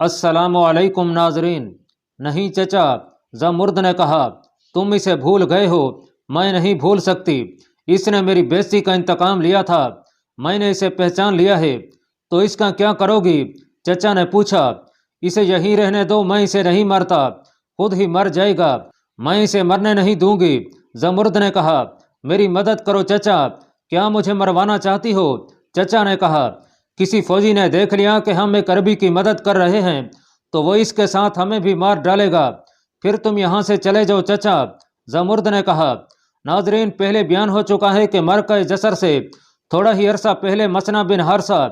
अस्सलाम वालेकुम नाजरीन। नहीं चचा, ज़मुर्द ने कहा, तुम इसे भूल गए हो। मैं नहीं भूल सकती। इसने मेरी बेइज्जती का इंतकाम लिया था। मैंने इसे पहचान लिया है। तो इसका क्या करोगी? चचा ने पूछा। इसे यहीं रहने दो, मैं इसे नहीं मारता, खुद ही मर जाएगा। मैं इसे मरने नहीं दूंगी। ज़मुर्द ने कहा, मेरी मदद करो चचा, क्या मुझे मरवाना चाहती हो? चचा ने कहा, किसी फौजी ने देख लिया कि हम एक अरबी की मदद कर रहे हैं तो वो इसके साथ हमें भी मार डालेगा। फिर तुम यहाँ से चले जाओ चचा। ज़मुर्द ने कहा। नाजरीन, पहले बयान हो चुका है कि मरकज़ जसर से थोड़ा ही अरसा पहले मसना बिन हारसा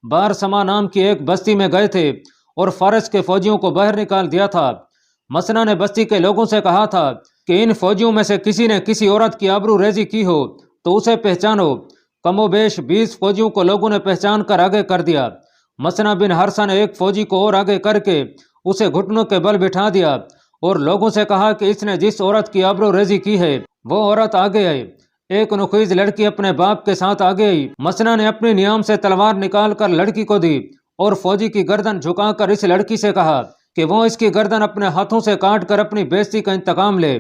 बार समा नाम की एक बस्ती में गए थे और फारस के फौजियों को बाहर निकाल दिया था। मसना ने बस्ती के लोगों से कहा था कि इन फौजियों में से किसी ने किसी औरत की आबरू रेजी की हो तो उसे पहचानो। कमोबेश 20 फौजियों को लोगों ने पहचान कर आगे कर दिया। मसना बिन हारसा ने एक फौजी को और आगे करके उसे घुटनों के बल बिठा दिया और लोगों से कहा कि इसने जिस औरत की आबरू रेजी की है वो औरत आगे आई। एक नुखीज लड़की अपने बाप के साथ आगे आई। मसना ने अपनी नियाम से तलवार निकाल कर लड़की को दी और फौजी की गर्दन झुकाकर इस लड़की से कहा कि वो इसकी गर्दन अपने हाथों से काट कर अपनी बेइज्जती का इंतकाम ले।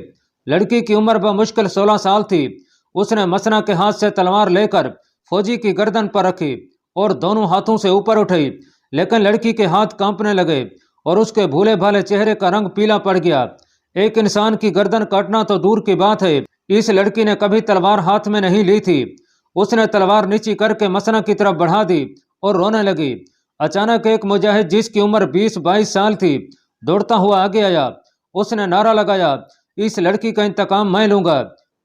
लड़की की उम्र बमुश्किल 16 साल थी। उसने मसना के हाथ से तलवार लेकर फौजी की गर्दन पर रखी और दोनों हाथों से ऊपर उठाई, लेकिन लड़की के हाथ कांपने लगे और उसके भूले भाले चेहरे का रंग पीला पड़ गया। एक इंसान की गर्दन काटना तो दूर की बात है, इस लड़की ने कभी तलवार हाथ में नहीं ली थी। उसने तलवार नीची करके मसना की तरफ बढ़ा दी और रोने लगी। अचानक एक मुजाहिद जिसकी उम्र 20-22 साल थी दौड़ता हुआ आगे आया। उसने नारा लगाया, इस लड़की का इंतकाम मैं लूंगा।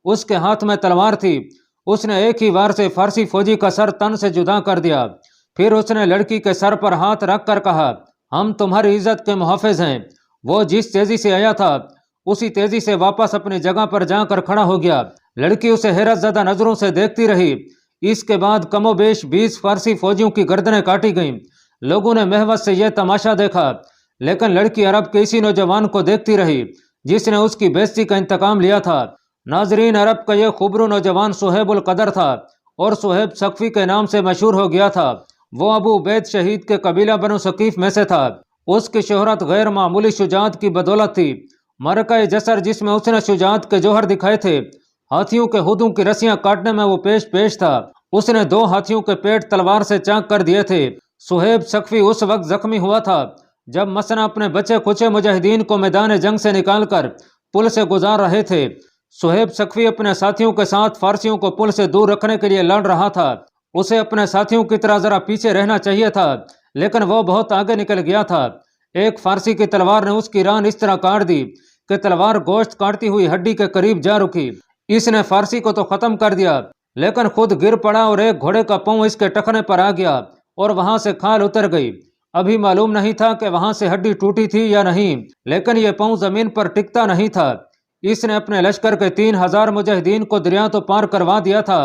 उसके हाथ में तलवार थी। उसने एक ही वार से फारसी फौजी का सर तन से जुदा कर दिया। फिर उसने लड़की के सर पर हाथ रख कर कहा, हम तुम्हारी इज्जत के मुहाफिज हैं। वो जिस तेजी से आया था उसी तेजी से वापस अपनी जगह पर जाकर खड़ा हो गया। लड़की उसे हैरत ज़दा नजरों से देखती रही। इसके बाद कमोबेश 20 फारसी फौजियों की गर्दनें काटी गईं। लोगों ने महवत से यह तमाशा देखा, लेकिन लड़की अरब के इसी नौजवान को देखती रही जिसने उसकी बेइज्जती का इंतकाम लिया था। नाजरीन, अरब का यह खुबरू नौजवान सुहेबुल कदर था और सुहेब सकफी के नाम से मशहूर हो गया था। वो अबू उबैद शहीद के कबीला बनु सकीफ में से था। उसकी शोहरत गैर मामूली शुजाअत की बदौलत थी। मरकज़ जसर जिसमें उसने शुजाअत के जौहर दिखाए थे, हाथियों के हुदों की रस्सियां काटने में वो पेश था। उसने 2 हाथियों के पेट तलवार से चाक कर दिए थे। सुहेब सकफी उस वक्त जख्मी हुआ था जब मसना अपने बचे खुचे मुजाहिदीन को मैदान जंग से निकालकर पुल से गुजार रहे थे। सुहेब सकफी अपने साथियों के साथ फारसियों को पुल से दूर रखने के लिए लड़ रहा था। उसे अपने साथियों की तरह जरा पीछे रहना चाहिए था, लेकिन वो बहुत आगे निकल गया था। एक फारसी की तलवार ने उसकी रान इस तरह काट दी कि तलवार गोश्त काटती हुई हड्डी के करीब जा रुकी। इसने फारसी को तो खत्म कर दिया, लेकिन खुद गिर पड़ा और एक घोड़े का पांव इसके टखने पर आ गया और वहां से खाल उतर गई। अभी मालूम नहीं था कि वहां से हड्डी टूटी थी या नहीं, लेकिन यह पांव जमीन पर टिकता नहीं था। इसने अपने लश्कर के 3000 मुजाहिदीन को दरिया तो पार करवा दिया था,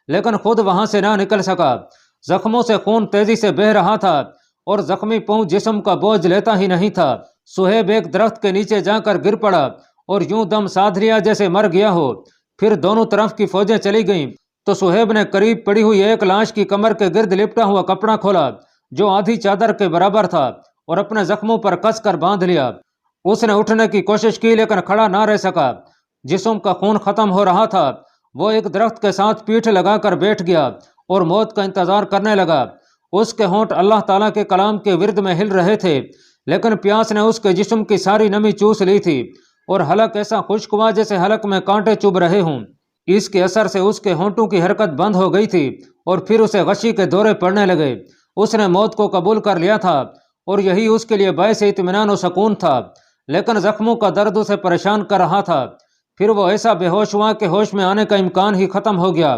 लेकिन खुद वहां से ना निकल सका। जख्मों से खून तेजी से बह रहा था और जख्मी पांव जिस्म का बोझ लेता ही नहीं था। सुहेब एक दरख्त के नीचे जाकर गिर पड़ा और यूं दम साध लिया जैसे मर गया हो। फिर दोनों तरफ की फौजें चली गईं तो सुहेब ने करीब पड़ी हुई एक लाश की कमर के गिर्द लिपटा हुआ कपड़ा खोला जो आधी चादर के बराबर था और अपने जख्मों पर कसकर बांध लिया। उसने उठने की कोशिश की लेकिन खड़ा ना रह सका। जिस्म का खून खत्म हो रहा था। वो एक दरख्त के साथ पीठ लगाकर बैठ गया और मौत का इंतजार करने लगा। उसके होंठ अल्लाह ताला के कलाम के विरद में हिल रहे थे, लेकिन प्यास ने उसके जिस्म की सारी नमी चूस ली थी और हलक ऐसा खुश्क हुआ जैसे हलक में कांटे चुभ रहे हों। इसके असर से उसके होंठों की हरकत बंद हो गई थी और फिर उसे गशी के दौरे पड़ने लगे। उसने मौत को कबूल कर लिया था और यही उसके लिए बायस इत्मीनान और सुकून था, लेकिन जख्मों का दर्द उसे परेशान कर रहा था। फिर वो ऐसा बेहोश हुआ कि होश में आने का इम्कान ही खत्म हो गया।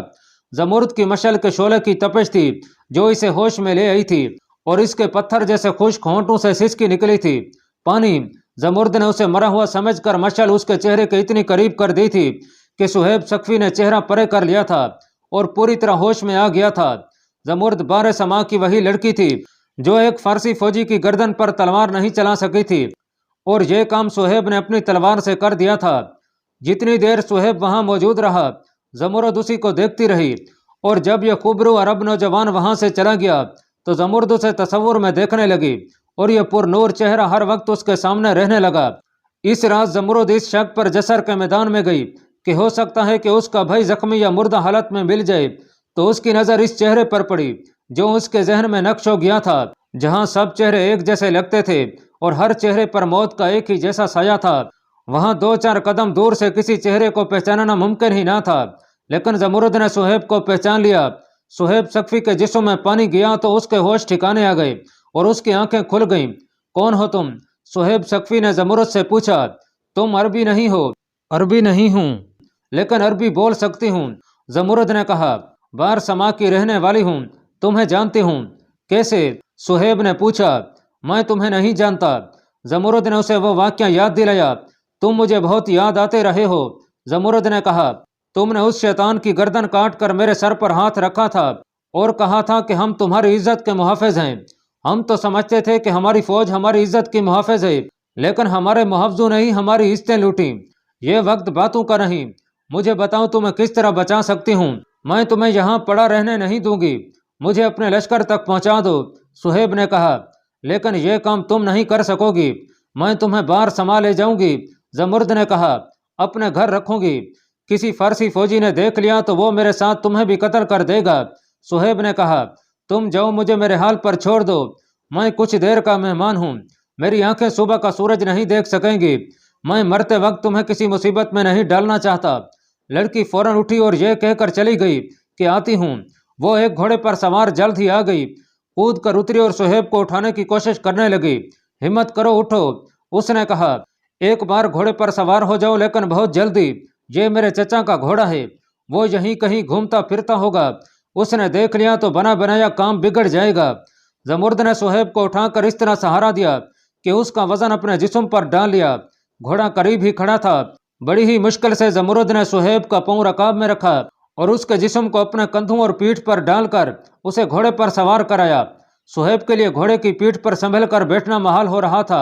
ज़मुर्द की मशल के शोले की तपिश थी जो इसे होश में ले आई थी और इसके पत्थर जैसे खुश्क होंठों से सिसकी निकली थी। पानी। ज़मुर्द ने उसे मरा हुआ समझकर मशल उसके चेहरे के इतनी करीब कर दी थी कि सुहेब सकफी ने चेहरा परे कर लिया था और पूरी तरह होश में आ गया था। ज़मुर्द 12 समा की वही लड़की थी जो एक फारसी फौजी की गर्दन पर तलवार नहीं चला सकी थी, और यह काम सुहेब ने अपनी तलवार से कर दिया था। जितनी देर सुहेब वहां मौजूद रहा, ज़मुर्द उसी को देखती रही, और जब यह खुबरू अरब नौजवान वहां से चला गया तो ज़मुर्द उसे तसव्वुर में देखने लगी और ये पुरनूर चेहरा हर वक्त उसके सामने रहने लगा। इस रात ज़मरुद इस शक पर जसर के मैदान में गई कि हो सकता है कि उसका भाई जख्मी या मुर्दा हालत में मिल जाए, तो उसकी नज़र इस चेहरे पर पड़ी जो उसके जहन में नक्श हो गया था, जहां सब चेहरे एक जैसे लगते थे और हर चेहरे पर मौत का एक ही जैसा साया था। वहां 2-4 कदम दूर से किसी चेहरे को पहचानना मुमकिन ही ना था, लेकिन ज़मरुद ने सुहेब को पहचान लिया। सुहेब सक्फी के जिस्म में पानी गया तो उसके होश ठिकाने आ गए और उसकी आंखें खुल गईं। कौन हो तुम? सुहेब सक्फी ने ज़मरुद से पूछा। तुम अरबी नहीं हो? अरबी नहीं हूँ, लेकिन अरबी बोल सकती हूँ, ज़मरुद ने कहा। बार समा की रहने वाली हूँ, तुम्हें जानती हूँ। कैसे? सुहेब ने पूछा। मैं तुम्हें नहीं जानता। ज़मरुद ने उसे वो वाक़या याद दिलाया। तुम मुझे बहुत याद आते रहे हो, ज़मरुद ने कहा। तुमने उस शैतान की गर्दन काट कर मेरे सर पर हाथ रखा था और कहा था कि हम तुम्हारी इज्जत के मुहाफिज हैं। हम तो समझते थे कि हमारी फौज हमारी इज्जत की मुहाफिज है, लेकिन हमारे मुहावजों ने ही हमारी इज्जतें लूटी। ये वक्त बातों का नहीं। मुझे बताओ तुम्हें किस तरह बचा सकती हूँ। मैं तुम्हें यहाँ पड़ा रहने नहीं दूंगी, मुझे अपने लश्कर तक पहुँचा दो, सुहेब ने कहा। लेकिन यह काम तुम नहीं कर सकोगी। मैं तुम्हें बाहर समा ले जाऊंगी, ज़मरुद ने कहा। अपने घर रखूंगी। किसी फारसी फौजी ने देख लिया तो वो मेरे साथ तुम्हें भी कत्ल कर देगा, सुहेब ने कहा। तुम जाओ, मुझे मेरे हाल पर छोड़ दो। मैं कुछ देर का मेहमान हूँ, मेरी आंखें सुबह का सूरज नहीं देख सकेंगी। मैं मरते वक्त तुम्हें किसी मुसीबत में नहीं डालना चाहता। लड़की फौरन उठी और यह कहकर चली गई कि आती हूँ। वो एक घोड़े पर सवार जल्द ही आ गई, कूद कर उतरी और सुहेब को उठाने की कोशिश करने लगी। हिम्मत करो, उठो, उसने कहा। एक बार घोड़े पर सवार हो जाओ, लेकिन बहुत जल्दी। ये मेरे चचा का घोड़ा है, वो यहीं कहीं घूमता फिरता होगा। उसने देख लिया तो बना बनाया काम बिगड़ जाएगा। ज़मरुद ने सुहेब को उठाकर इस तरह सहारा दिया कि उसका वजन अपने जिस्म पर डाल लिया। घोड़ा करीब ही खड़ा था। बड़ी ही मुश्किल से ज़मरुद ने सुहेब का पांव रकाब में रखा और उसके जिस्म को अपने कंधों और पीठ पर डालकर उसे घोड़े पर सवार कराया। सुहेब के लिए घोड़े की पीठ पर संभल कर बैठना महाल हो रहा था।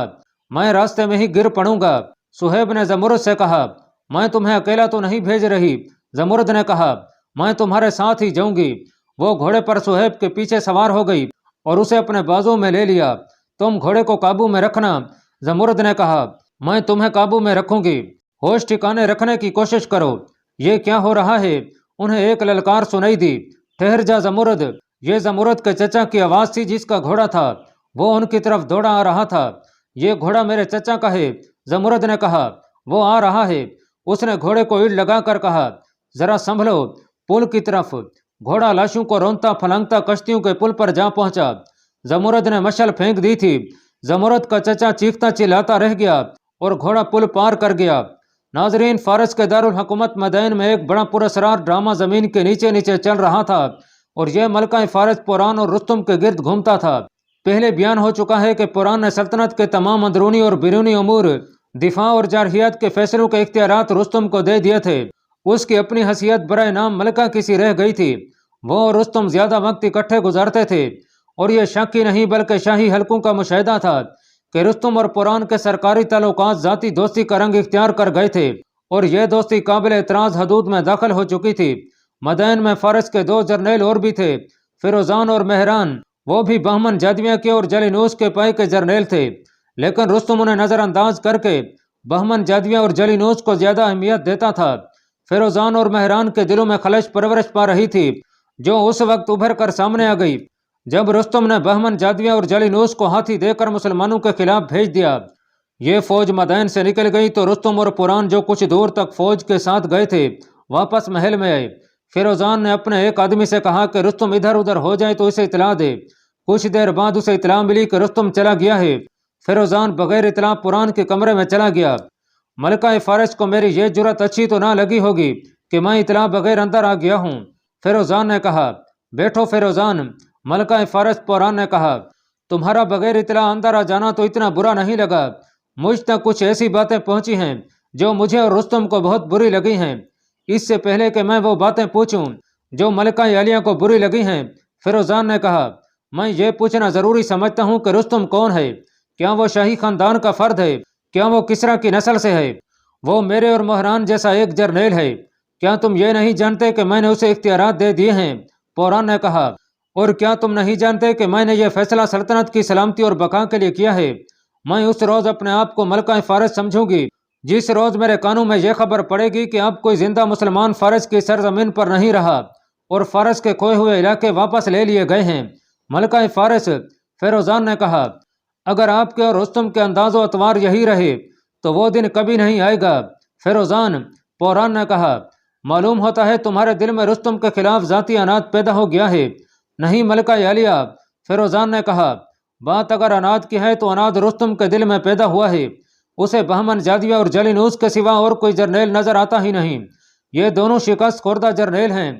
मैं रास्ते में ही गिर पड़ूंगा, सुहेब ने ज़मरुद से कहा। मैं तुम्हें अकेला तो नहीं भेज रही, ज़मरुद ने कहा। मैं तुम्हारे साथ ही जाऊंगी। वो घोड़े पर सुहेब के पीछे सवार हो गई और उसे अपने बाजू में ले लिया। तुम घोड़े को काबू में रखना, ज़मरुद ने कहा। मैं तुम्हें काबू में रखूंगी। होश ठिकाने रखने की कोशिश करो। ये क्या हो रहा है? उन्हें एक ललकार सुनाई दी। ठहर जा ज़मरुद। ये ज़मरुद के चचा की आवाज़ थी जिसका घोड़ा था। वो उनकी तरफ दौड़ा आ रहा था। ये घोड़ा मेरे चचा का है, ज़मरुद ने कहा। वो आ रहा है, उसने घोड़े को ईड़ लगाकर कहा। जरा संभलो, पुल की तरफ। घोड़ा लाशों को रौंदता फलांगता कश्तियों के पुल पर जा पहुंचा। ज़मरुद ने मशल फेंक दी थी। ज़मरुद का चचा चीखता चिल्लाता रह गया और घोड़ा पुल पार कर गया। नाजरीन, फारस के दारुल हुकूमत मदैन में एक बड़ा पुरअसरार ड्रामा जमीन के नीचे नीचे चल रहा था और यह मलका फारस पुरान और रुस्तुम के गिर्द घूमता था। पहले बयान हो चुका है कि पुरान ने सल्तनत के तमाम अंदरूनी और बैरूनी अमूर, दिफा और जारहियात के फैसलों के इख्तियारात रुस्तुम को दे दिए थे। उसकी अपनी हसीयत बराए नाम मलका किसी रह गई थी। वो और रुस्तुम ज्यादा वक्त इकट्ठे गुजारते थे और यह शक ही नहीं बल्कि शाही हलकों का मुशाहिदा था कि रुस्तुम और पुरान के सरकारी ताल्लुकात जाती दोस्ती का रंग इख्तियार कर गए थे और यह दोस्ती काबिल एतराज हदूद में दाखिल हो चुकी थी। मदैन में फारस के 2 जर्नैल और भी थे, फिरोजान और मेहरान। वो भी बहमन जादविया के और जलीनूस के पाए के जर्नैल थे, लेकिन रुस्तुम उन्हें नज़रअंदाज करके बहमन जादविया और जलीनूस को ज्यादा अहमियत देता था। फिरोजान और मेहरान के दिलों में खलश परवरिश पा रही थी, जो उस वक्त उभर कर सामने आ गई जब रुस्तुम ने बहमन जादविया और जलीनूस को हाथी देकर मुसलमानों के खिलाफ भेज दिया। ये फौज मदैन से निकल गई तो रुस्तुम और पुरान जो कुछ दूर तक फौज के साथ गए थे वापस महल में आए। फिरोजान ने अपने एक आदमी से कहा कि रुस्तुम इधर उधर हो जाए तो इसे इतला दे। कुछ देर बाद उसे इतला मिली कि रुस्तुम चला गया है। फिरोजान बगैर इतला पुरान के कमरे में चला गया। मलका फारस को मेरी ये जुरत अच्छी तो ना लगी होगी कि मैं इतला बगैर अंदर आ गया हूँ, फिरोजान ने कहा। बैठो फिरोजान, मलका फारस पुरान ने कहा। तुम्हारा बगैर इतला अंदर आ जाना तो इतना बुरा नहीं लगा। मुझ तक कुछ ऐसी बातें पहुंची हैं जो मुझे और रुस्तुम को बहुत बुरी लगी हैं। इससे पहले कि मैं वो बातें पूछूं जो मलका आलिया को बुरी लगी हैं, फिरोजान ने कहा, मैं ये पूछना जरूरी समझता हूँ कि रुस्तुम कौन है। क्या वो शाही खानदान का फर्द है? क्या वो किसरा की नस्ल से है? वो मेरे और महरान जैसा एक जर्नैल है। क्या तुम ये नहीं जानते कि मैंने उसे इख्तियारात दे दिए हैं? पुरान ने कहा। اور کیا تم نہیں جانتے کہ میں نے یہ فیصلہ سلطنت کی سلامتی اور بقا کے لیے کیا ہے؟ میں اس روز اپنے آپ کو ملکہ فارس سمجھوں گی جس روز میرے کانوں میں یہ خبر پڑے گی کہ اب کوئی زندہ مسلمان فارس کی سرزمین پر نہیں رہا اور فارس کے کھوئے ہوئے علاقے واپس لے لیے گئے ہیں۔ ملکہ فارس فیروزان نے کہا، اگر آپ کے اور رستم کے انداز و اطوار یہی رہے تو وہ دن کبھی نہیں آئے گا۔ فیروزان پوران نے کہا، معلوم ہوتا ہے تمہارے دل میں رستم کے خلاف ذاتی اناد پیدا ہو گیا ہے۔ نہیں ملکہ عالیہ، فیروزان نے کہا، بات اگر اناد کی ہے تو اناد رستم کے دل میں پیدا ہوا ہے۔ اسے بہمن جادیہ اور جلینوس کے سوا اور کوئی جرنیل نظر آتا ہی نہیں۔ یہ دونوں شکست خوردہ جرنیل ہیں،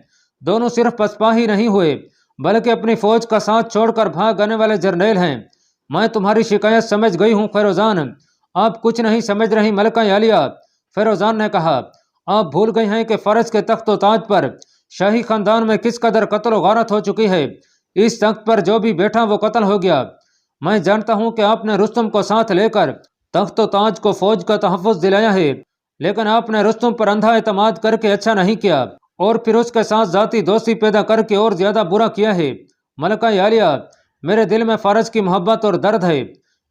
دونوں صرف پسپا ہی نہیں ہوئے بلکہ اپنی فوج کا ساتھ چھوڑ کر بھاگ آنے والے جرنیل ہیں۔ میں تمہاری شکایت سمجھ گئی ہوں فیروزان، آپ کچھ نہیں سمجھ رہی ملکہ عالیہ۔ فیروزان نے کہا، آپ بھول گئی ہیں کہ فارس کے تخت و تاج پر شاہی خاندان میں کس قدر قتل و غارت ہو چکی ہے۔ اس تخت پر جو بھی بیٹھا وہ قتل ہو گیا۔ میں جانتا ہوں کہ آپ نے رستم کو ساتھ لے کر تخت و تاج کو فوج کا تحفظ دلایا ہے، لیکن آپ نے رستم پر اندھا اعتماد کر کے اچھا نہیں کیا اور پھر اس کے ساتھ ذاتی دوستی پیدا کر کے اور زیادہ برا کیا ہے۔ ملکہ عالیہ، میرے دل میں فارس کی محبت اور درد ہے،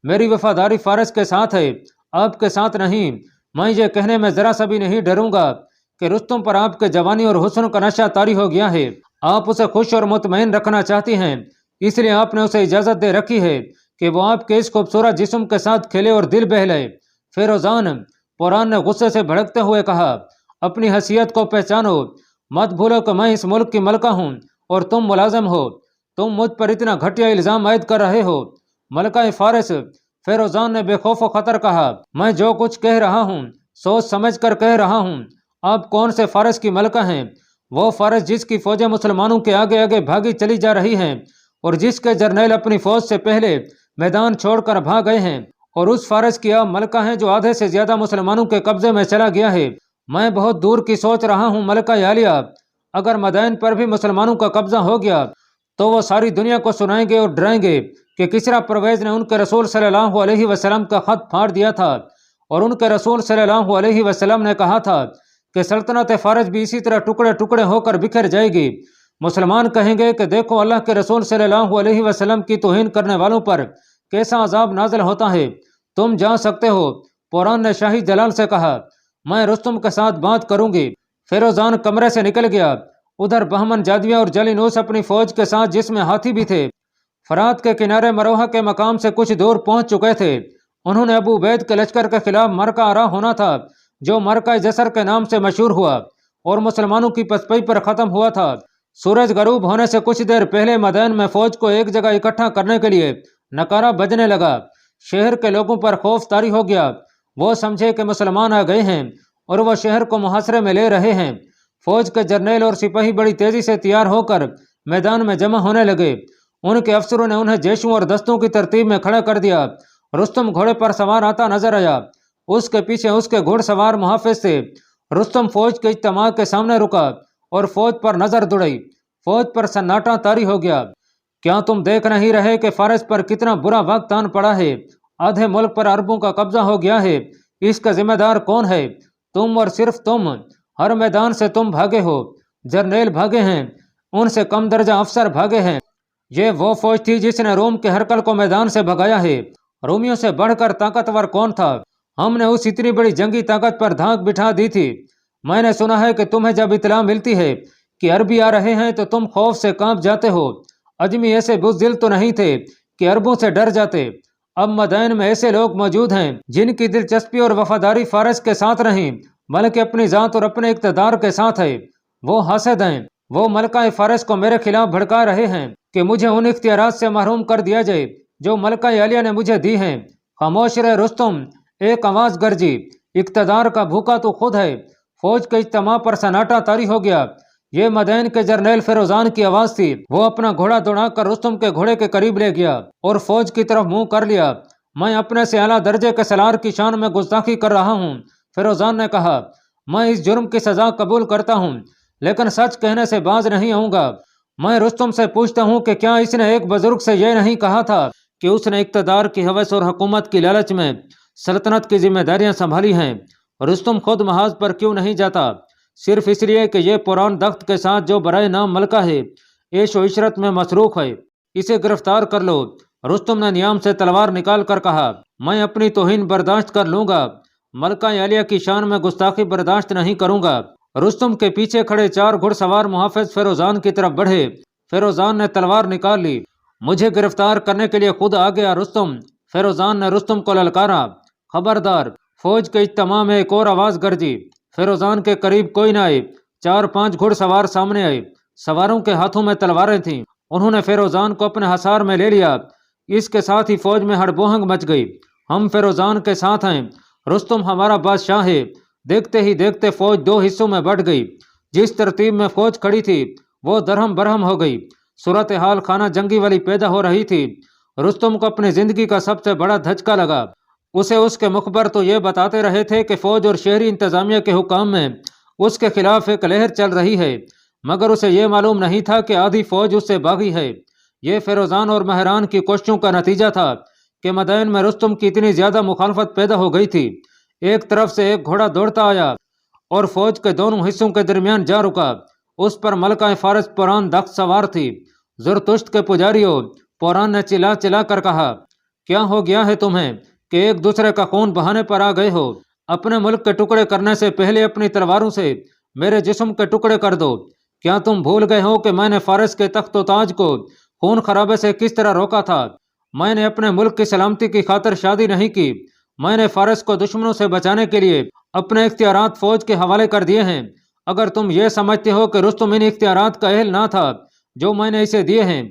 میری وفاداری فارس کے ساتھ ہے، آپ کے ساتھ نہیں۔ میں یہ کہنے میں ذرا سا بھی نہیں ڈروں گا کہ رستم پر آپ کے جوانی اور حسن کا نشہ طاری ہو گیا ہے۔ آپ اسے خوش اور مطمئن رکھنا چاہتی ہیں، اس لیے آپ نے اسے اجازت دے رکھی ہے کہ وہ آپ کے اس خوبصورت جسم کے ساتھ کھیلے اور دل بہلائے۔ فیروزان پوران نے غصے سے بھڑکتے ہوئے کہا، اپنی حیثیت کو پہچانو، مت بھولو کہ میں اس ملک کی ملکہ ہوں اور تم ملازم ہو۔ تم مجھ پر اتنا گھٹیا الزام عائد کر رہے ہو۔ ملکہ فارس فیروزان نے بے خوف و خطر کہا، میں جو کچھ کہہ رہا ہوں سوچ سمجھ کر کہہ رہا ہوں۔ آپ کون سے فارس کی ملکہ ہیں؟ وہ فارس جس کی فوجیں مسلمانوں کے آگے آگے بھاگی چلی جا رہی ہیں اور جس کے جرنیل اپنی فوج سے پہلے میدان چھوڑ کر بھاگ گئے ہیں، اور اس فارس کی آپ ملکہ ہیں جو آدھے سے زیادہ مسلمانوں کے قبضے میں چلا گیا ہے۔ میں بہت دور کی سوچ رہا ہوں ملکہ عالیہ، اگر مدائن پر بھی مسلمانوں کا قبضہ ہو گیا تو وہ ساری دنیا کو سنائیں گے اور ڈرائیں گے کہ کسریٰ پرویز نے ان کے رسول صلی اللہ علیہ وسلم کا خط پھاڑ دیا تھا، اور ان کے رسول صلی اللہ علیہ وسلم نے کہا تھا کہ سلطنت فارس بھی اسی طرح ٹکڑے ٹکڑے ہو کر بکھر جائے گی۔ مسلمان کہیں گے کہ دیکھو اللہ کے رسول صلی اللہ علیہ وسلم کی توہین کرنے والوں پر کیسا عذاب نازل ہوتا ہے۔ تم جا سکتے ہو۔ پوران نے شاہی جلال سے کہا، میں رستم کے ساتھ بات کروں گی۔ فیروزان کمرے سے نکل گیا۔ ادھر بہمن جادویہ اور جلینوس اپنی فوج کے ساتھ، جس میں ہاتھی بھی تھے، فرات کے کنارے مروہا کے مقام سے کچھ دور پہنچ چکے تھے۔ انہوں نے ابو عبید کے لشکر کے خلاف مرکہ آرا ہونا تھا، جو مرکہ جسر کے نام سے مشہور ہوا اور مسلمانوں کی پسپائی پر ختم ہوا تھا۔ سورج غروب ہونے سے کچھ دیر پہلے مدائن میں فوج کو ایک جگہ اکٹھا کرنے کے لیے نکارہ بجنے لگا۔ شہر کے لوگوں پر خوف طاری ہو گیا۔ وہ سمجھے کہ مسلمان آ گئے ہیں اور وہ شہر کو محاصرے میں لے رہے ہیں۔ فوج کے جرنیل اور سپاہی بڑی تیزی سے تیار ہو کر میدان میں جمع ہونے لگے۔ ان کے افسروں نے انہیں جیشوں اور دستوں کی ترتیب میں کھڑا کر دیا۔ رستم گھوڑے پر سوار آتا نظر آیا، اس کے پیچھے اس کے گھوڑ سوار محافظ تھے۔ رستم فوج کے اجتماع کے سامنے رکا اور فوج پر نظر دوڑائی۔ فوج پر سناٹا طاری ہو گیا۔ کیا تم دیکھ نہیں رہے کہ فارس پر کتنا برا وقت آن پڑا ہے؟ آدھے ملک پر عربوں کا قبضہ ہو گیا ہے۔ اس کا ذمہ دار کون ہے؟ تم اور صرف تم۔ ہر میدان سے تم بھاگے ہو، جرنیل بھاگے ہیں، ان سے کم درجہ افسر بھاگے ہیں۔ یہ وہ فوج تھی جس نے روم کے ہرکل کو میدان سے بھگایا ہے۔ رومیوں سے بڑھ کر طاقتور کون تھا؟ ہم نے اس اتنی بڑی جنگی طاقت پر دھاک بٹھا دی تھی۔ میں نے سنا ہے کہ تمہیں جب اطلاع ملتی ہے کہ عربی آ رہے ہیں تو تم خوف سے کانپ جاتے ہو۔ اجمی ایسے بزدل تو نہیں تھے کہ عربوں سے ڈر جاتے۔ اب مدائن میں ایسے لوگ موجود ہیں جن کی دلچسپی اور وفاداری فارس کے ساتھ نہیں بلکہ اپنی ذات اور اپنے اقتدار کے ساتھ ہے۔ وہ حاسد ہیں، وہ ملکہ فارس کو میرے خلاف بھڑکا رہے ہیں کہ مجھے ان اختیارات سے محروم کر دیا جائے جو ملکہ عالیہ نے مجھے دی ہیں۔ خاموش رہے رستم، ایک آواز گرجی، اقتدار کا بھوکا تو خود ہے۔ فوج کے اجتماع پر سناٹا طاری ہو گیا۔ یہ مدائن کے جرنیل فیروزان کی آواز تھی۔ وہ اپنا گھوڑا دوڑا کر رستم کے گھوڑے کے قریب لے گیا اور فوج کی طرف منہ کر لیا۔ میں اپنے سے اعلیٰ درجے کے سالار کی شان میں گستاخی کر رہا ہوں، فیروزان نے کہا۔ میں اس جرم کی سزا قبول کرتا ہوں لیکن سچ کہنے سے باز نہیں آؤں گا۔ میں رستم سے پوچھتا ہوں کہ کیا اس نے ایک بزرگ سے یہ نہیں کہا تھا کہ اس نے اقتدار کی ہوس اور حکومت کی لالچ میں سلطنت کی ذمہ داریاں سنبھالی ہیں؟ رستم خود محاذ پر کیوں نہیں جاتا؟ صرف اس لیے کہ یہ پران دخت کے ساتھ جو برائے نام ملکہ ہے ऐश व इशरत में मसरूफ है, इसे गिरफ्तार कर लो। रुस्तम ने नियाम से तलवार निकाल कर कहा, मैं अपनी तौहीन बर्दाश्त कर लूंगा, मलका आलिया की शान में गुस्ताखी बर्दाश्त नहीं करूंगा। रुस्तम के पीछे खड़े 4 घुड़सवार मुहाफिज फिरोजान की तरफ बढ़े। फिरोजान ने तलवार निकाल ली। मुझे गिरफ्तार करने के लिए खुद आ गया रुस्तम। फिरोजान ने रुस्तम को ललकारा। खबरदार। फौज के इज्तिमा में एक और आवाज गरजी। फिरोजान के करीब कोई न आए। 4-5 घुड़सवार सामने आए। सवारों के हाथों में तलवारें थीं। उन्होंने फिरोजान को अपने हसार में ले लिया। इसके साथ ही फौज में हड़बोहंग मच गई। हम फिरोजान के साथ हैं, रुस्तम हमारा बादशाह है। देखते ही देखते फौज 2 हिस्सों में बढ़ गई। जिस तरतीब में फौज खड़ी थी वो दरहम बरहम हो गई। सूरत हाल खाना जंगी वाली पैदा हो रही थी। रुस्तम को अपनी जिंदगी का सबसे बड़ा धचका लगा। उसे उसके मुखबर तो ये बताते रहे थे कि फौज और शहरी इंतजामिया के हुकाम में उसके खिलाफ एक लहर चल रही है, मगर उसे ये मालूम नहीं था कि आधी फौज उससे भागी है। ये फिरोजान और महरान की कोशिशों का नतीजा था कि मदैन में रुस्तम की इतनी ज्यादा मुखालफत पैदा हो गई थी। एक तरफ से एक घोड़ा दौड़ता आया और फौज के दोनों हिस्सों के दरमियान जा रुका। उस पर मलका फारस पुरान दख्त सवार थी। जुरतुश्त के पुजारियों, पुरान ने चिल्ला चिल्ला कर कहा, क्या हो गया है तुम्हें कि एक दूसरे का खून बहाने पर आ गए हो? अपने मुल्क के टुकड़े करने से पहले अपनी तलवारों से मेरे जिस्म के टुकड़े कर दो। क्या तुम भूल गए हो कि मैंने फारस के तख्त व ताज को खून खराबे से किस तरह रोका था? मैंने अपने मुल्क की सलामती की खातिर शादी नहीं की। मैंने फारस को दुश्मनों से बचाने के लिए अपने इख्तियारात फौज के हवाले कर दिए हैं। अगर तुम ये समझते हो कि रुस्तम इन इख्तियारात का अहल ना था जो मैंने इसे दिए हैं,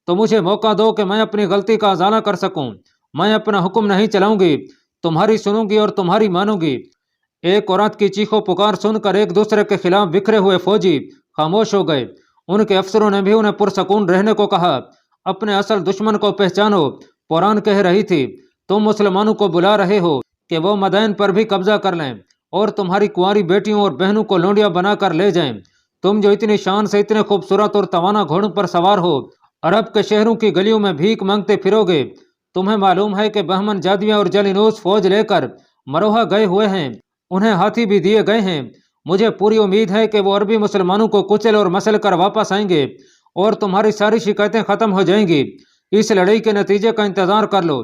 तो मुझे मौका दो कि मैं अपनी गलती का अजाला कर सकूं। मैं अपना हुक्म नहीं चलाऊंगी, तुम्हारी सुनूंगी और तुम्हारी मानूंगी। एक औरत की चीखों पुकार सुनकर एक दूसरे के खिलाफ बिखरे हुए फौजी खामोश हो गए। उनके अफसरों ने भी उन्हें पुरसकून रहने को कहा। अपने असल दुश्मन को पहचानो। पुरान कह रही थी, तुम मुसलमानों को बुला रहे हो कि वो मदैन पर भी कब्जा कर लें और तुम्हारी कुंवारी बेटियों और बहनों को लोंडिया बनाकर ले जाएं। तुम जो इतनी शान से इतने खूबसूरत और तवाना घोड़ों पर सवार हो, अरब के शहरों की गलियों में भीख मांगते फिरोगे। तुम्हें मालूम है कि बहमन जादिया और जलिनूस फौज लेकर मरोहा गए हुए हैं, उन्हें हाथी भी दिए गए हैं। मुझे पूरी उम्मीद है कि वो अरबी मुसलमानों को कुचल और मसल कर वापस आएंगे और तुम्हारी सारी शिकायतें खत्म हो जाएंगी। इस लड़ाई के नतीजे का इंतजार कर लो।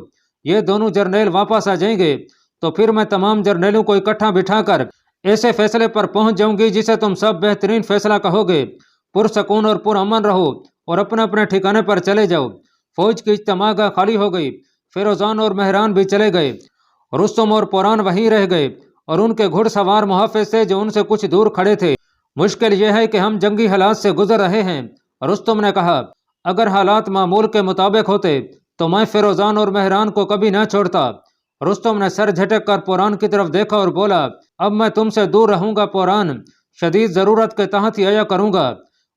ये दोनों जर्नैल वापस आ जाएंगे तो फिर मैं तमाम जर्नैलों को इकट्ठा बिठाकर ऐसे फैसले पर पहुंच जाऊंगी जिसे तुम सब बेहतरीन फैसला कहोगे। पुरसकून और पुरअमन रहो और अपने अपने ठिकाने पर चले जाओ। फौज की इज्तिमागाह खाली हो गई। फिरोजान और महरान भी चले गए। रुस्तम और पुरान वहीं रह गए और उनके घुड़सवार मुहाफिज से जो उनसे कुछ दूर खड़े थे। मुश्किल यह है कि हम जंगी हालात से गुजर रहे हैं। रुस्तम ने कहा, अगर हालात मामूल के मुताबिक होते तो मैं फिरोजान और महरान को कभी न छोड़ता। रुस्तम ने सर झटक कर पुरान की तरफ देखा और बोला, अब मैं तुमसे दूर रहूंगा पुरान, शदीद जरूरत के तहत ही आया करूंगा।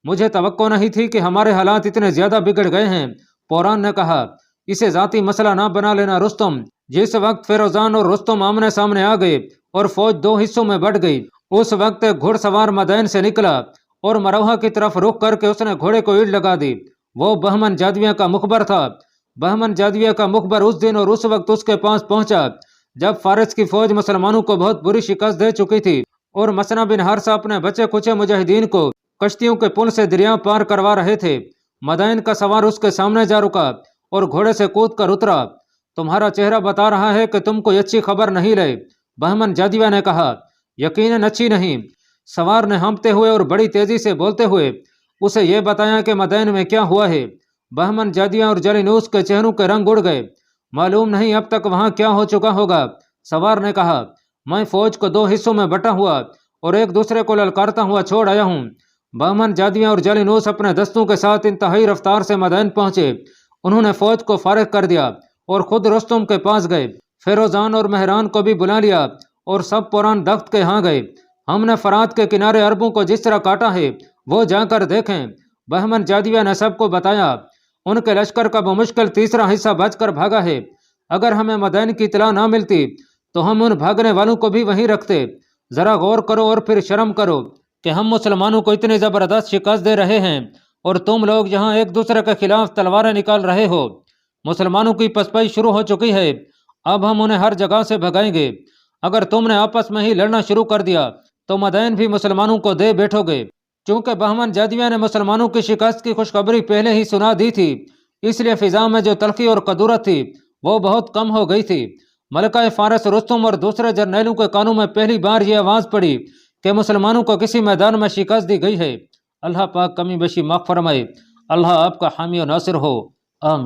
मुझे तवक्को नहीं थी कि हमारे हालात इतने ज्यादा बिगड़ गए हैं। पुरान ने कहा, इसे जाती मसला ना बना लेना रुस्तम। जिस वक्त फिरोजान और रुस्तम आमने सामने आ गए और फौज 2 हिस्सों में बढ़ गई, उस वक्त एक घुड़सवार मदैन से निकला और मरोहा की तरफ रुख करके उसने घोड़े को ईड़ लगा दी। वो बहमन जादविया का मुखबर था। बहमन जादविया का मुखबर उस दिन और उस वक्त उसके पास पहुंचा जब फारस की फौज मुसलमानों को बहुत बुरी शिकस्त दे चुकी थी और मसना बिन हारसा अपने बचे कुचे मुजाहिदीन को कश्तियों के पुल से दरिया पार करवा रहे थे। मदैन का सवार उसके सामने जा रुका और घोड़े से कूद कर उतरा। तुम्हारा चेहरा बता रहा है कि तुम कोई अच्छी खबर नहीं ले, बहमन जादविया ने कहा। यकीनन अच्छी नहीं। सवार ने हाँफते हुए और बड़ी तेजी से बोलते हुए उसे यह बताया कि मदैन में क्या हुआ है। बहमन जादिया और जलिनूस के चेहरों के रंग उड़ गए। मालूम नहीं अब तक वहां क्या हो चुका होगा। सवार ने कहा, मैं फौज को 2 हिस्सों में बटा हुआ और एक दूसरे को ललकारता हुआ छोड़ आया हूँ। बहमन जादिया और जलिनूस अपने दस्तों के साथ इंतहाई रफ्तार से मदैन पहुंचे। उन्होंने फौज को फारिग कर दिया और खुद रुस्तम के पास गए। फिरोजान और महरान को भी बुला लिया और सब पुरान दख्त के यहाँ गए। हमने फरात के किनारे अरबों को जिस तरह काटा है वो जाकर देखें। बहमन जादिया ने सबको बताया। उनके लश्कर का बमुश्किल तीसरा हिस्सा बचकर भागा है। अगर हमें मदैन की इतला ना मिलती तो हम उन भागने वालों को भी वहीं रखते। जरा गौर करो और फिर शर्म करो कि हम मुसलमानों को इतनी जबरदस्त शिकस्त दे रहे हैं और तुम लोग यहाँ एक दूसरे के खिलाफ तलवारें निकाल रहे हो। मुसलमानों की पसपाई शुरू हो चुकी है। अब हम उन्हें हर जगह से भगाएंगे। अगर तुमने आपस में ही लड़ना शुरू कर दिया तो मदैन भी मुसलमानों को दे बैठोगे। چونکہ بہمن جدیہ نے مسلمانوں کی شکست کی خوشخبری پہلے ہی سنا دی تھی، اس لیے فضا میں جو تلخی اور کدورت تھی وہ بہت کم ہو گئی تھی۔ ملکہ فارس رستم اور دوسرے جرنیلوں کے کانوں میں پہلی بار یہ آواز پڑی کہ مسلمانوں کو کسی میدان میں شکست دی گئی ہے۔ اللہ پاک کمی بیشی معاف فرمائے۔ اللہ آپ کا حامی و ناصر ہو، آمین۔